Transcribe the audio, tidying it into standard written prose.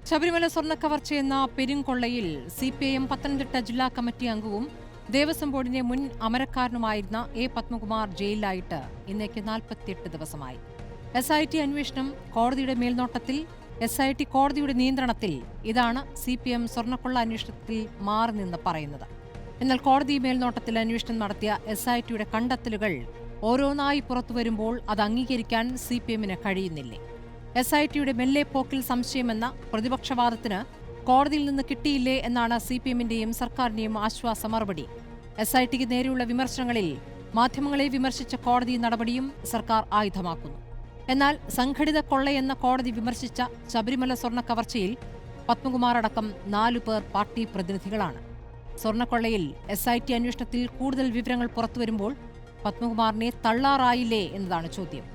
Sabarimala സ്വർണ്ണക്കവർച്ചയെന്ന പെരുങ്കൊള്ളയിൽ CPIM Pathanamthitta ജില്ലാ committee അംഗവും ദേവസ്വം ബോർഡിന്റെ മുൻ അമരക്കാരനുമായിരുന്ന A. പത്മകുമാർ ജയിലിലായിട്ട് ഇന്നേക്ക് 48 ദിവസമായി. SIT അന്വേഷണം കോടതിയുടെ മേൽനോട്ടത്തിൽ, SIT കോടതിയുടെ നിയന്ത്രണത്തിൽ. ഇതാണ് CPM സ്വർണ്ണക്കൊള്ള അന്വേഷണത്തിൽ മാറി നിന്ന് പറയുന്നത്. എന്നാൽ കോടതി മേൽനോട്ടത്തിൽ അന്വേഷണം നടത്തിയ SITയുടെ കണ്ടെത്തലുകൾ ഓരോന്നായി പുറത്തുവരുമ്പോൾ അത് അംഗീകരിക്കാൻ CPMന് കഴിയുന്നില്ലേ? SITയുടെ മെല്ലെപ്പോക്കിൽ സംശയമെന്ന പ്രതിപക്ഷവാദത്തിന് കോടതിയിൽ നിന്ന് കിട്ടിയില്ലേ എന്നാണ് CPMന്റെയും സർക്കാരിന്റെയും ആശ്വാസ മറുപടി. SITക്ക് നേരെയുള്ള വിമർശനങ്ങളിൽ മാധ്യമങ്ങളെ വിമർശിച്ച കോടതി നടപടിയും സർക്കാർ ആയുധമാക്കുന്നു. എന്നാൽ സംഘടിത കൊള്ളയെന്ന കോടതി വിമർശിച്ച ശബരിമല സ്വർണ്ണക്കവർച്ചയിൽ പത്മകുമാർ അടക്കം 4 പേർ പാർട്ടി പ്രതിനിധികളാണ്. സ്വർണ്ണക്കൊള്ളയിൽ SIT അന്വേഷണത്തിൽ കൂടുതൽ വിവരങ്ങൾ പുറത്തുവരുമ്പോൾ പത്മകുമാറിനെ തള്ളാറായില്ലേ എന്നതാണ് ചോദ്യം.